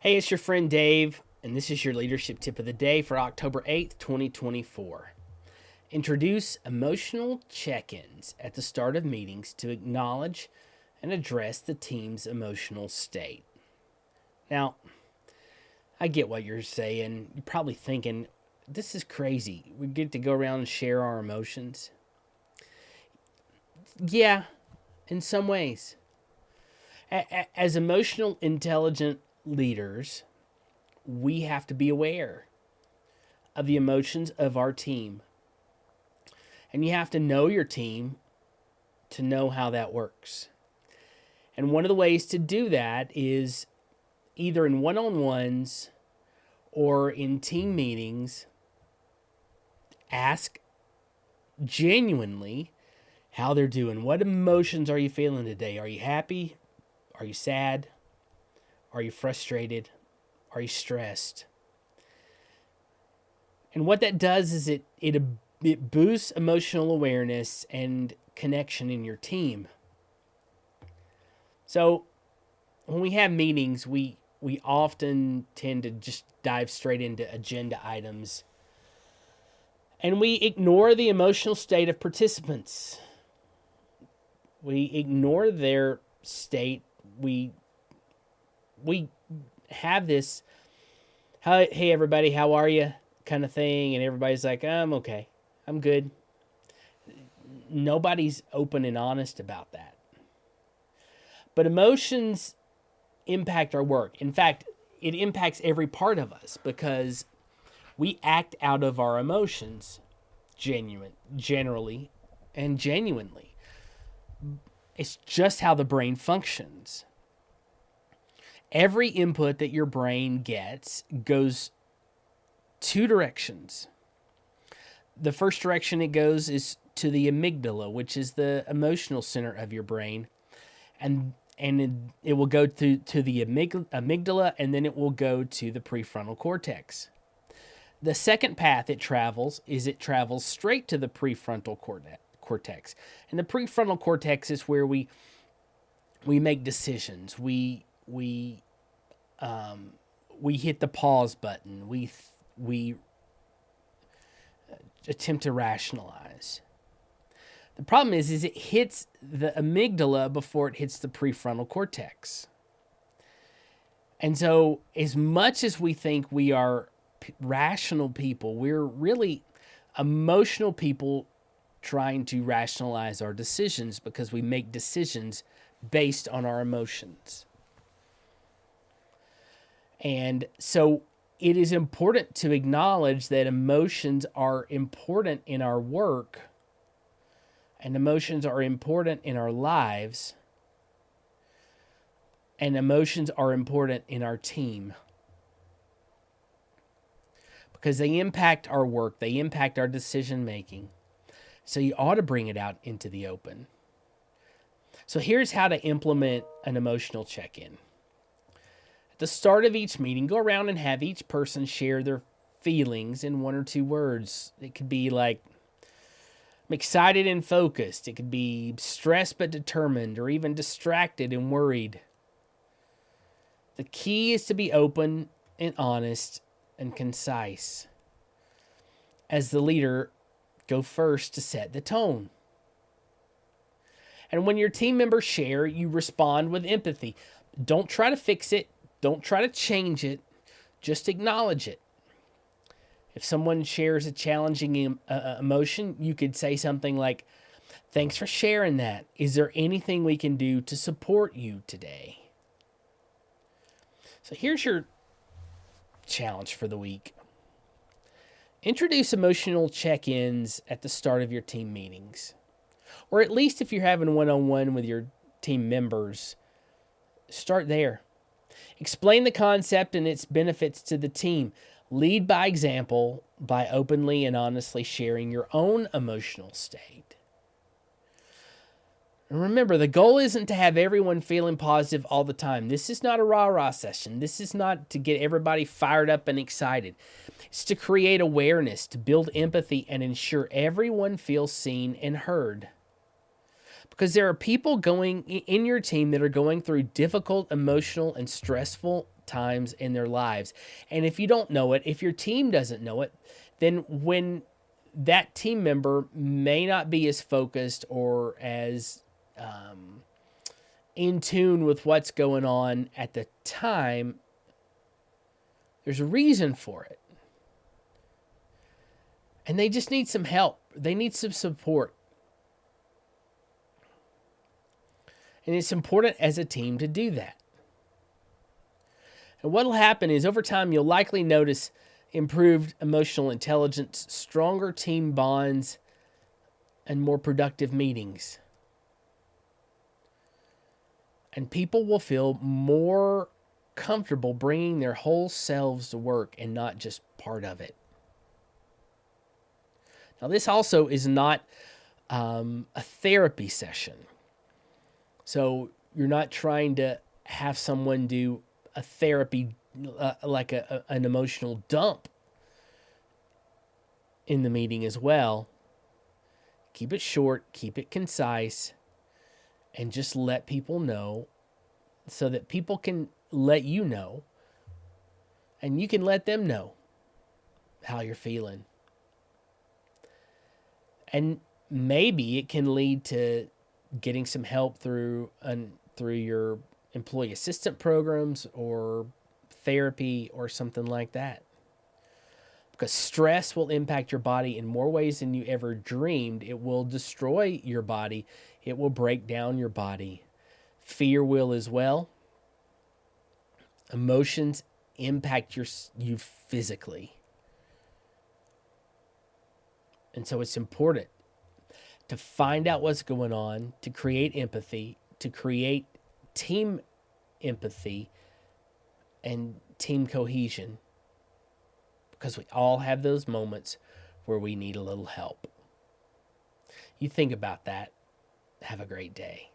Hey, it's your friend Dave, and this is your leadership tip of the day for October 8th, 2024. Introduce emotional check ins at the start of meetings to acknowledge and address the team's emotional state. Now, I get what you're saying. You're probably thinking, this is crazy. We get to go around and share our emotions. Yeah, in some ways. As emotional, intelligent leaders, we have to be aware of the emotions of our team. And you have to know your team to know how that works. And one of the ways to do that is either in one on ones or in team meetings, ask genuinely how they're doing. What emotions are you feeling today? Are you happy? Are you sad? Are you frustrated? Are you stressed? And what that does is it boosts emotional awareness and connection in your team. So when we have meetings, we often tend to just dive straight into agenda items, and we ignore the emotional state of participants. We ignore their state. We have this, hey everybody, how are you, kind of thing, and everybody's like, I'm okay, I'm good. Nobody's open and honest about that. But emotions impact our work. In fact, it impacts every part of us because we act out of our emotions generally and genuinely. It's just how the brain functions. Every input that your brain gets goes two directions. The first direction it goes is to the amygdala, which is the emotional center of your brain. And it will go to the amygdala, and then it will go to the prefrontal cortex. The second path it travels straight to the prefrontal cortex. And the prefrontal cortex is where we make decisions. We hit the pause button. We attempt to rationalize. The problem is it hits the amygdala before it hits the prefrontal cortex. And so as much as we think we are rational people, we're really emotional people trying to rationalize our decisions because we make decisions based on our emotions. And so it is important to acknowledge that emotions are important in our work, and emotions are important in our lives, and emotions are important in our team. Because they impact our work, they impact our decision making. So you ought to bring it out into the open. So here's how to implement an emotional check-in. At the start of each meeting, go around and have each person share their feelings in one or two words. It could be like, I'm excited and focused. It could be stressed but determined, or even distracted and worried. The key is to be open and honest and concise. As the leader, go first to set the tone. And when your team members share, you respond with empathy. Don't try to fix it. Don't try to change it. Just acknowledge it. If someone shares a challenging emotion, you could say something like, thanks for sharing that. Is there anything we can do to support you today? So here's your challenge for the week. Introduce emotional check-ins at the start of your team meetings. Or at least if you're having one-on-one with your team members, start there. Explain the concept and its benefits to the team. Lead by example by openly and honestly sharing your own emotional state. And remember, the goal isn't to have everyone feeling positive all the time. This is not a rah-rah session. This is not to get everybody fired up and excited. It's to create awareness, to build empathy, and ensure everyone feels seen and heard. Because there are people going in your team that are going through difficult, emotional, and stressful times in their lives. And if you don't know it, if your team doesn't know it, then when that team member may not be as focused or as in tune with what's going on at the time, there's a reason for it. And they just need some help. They need some support. And it's important as a team to do that. And what will happen is over time, you'll likely notice improved emotional intelligence, stronger team bonds, and more productive meetings. And people will feel more comfortable bringing their whole selves to work and not just part of it. Now, this also is not a therapy session. So you're not trying to have someone do a therapy, like an emotional dump in the meeting as well. Keep it short, keep it concise, and just let people know so that people can let you know and you can let them know how you're feeling. And maybe it can lead to getting some help through your employee assistant programs or therapy or something like that. Because stress will impact your body in more ways than you ever dreamed. It will destroy your body. It will break down your body. Fear will as well. Emotions impact you physically. And so it's important to find out what's going on, to create empathy, to create team empathy and team cohesion. Because we all have those moments where we need a little help. You think about that. Have a great day.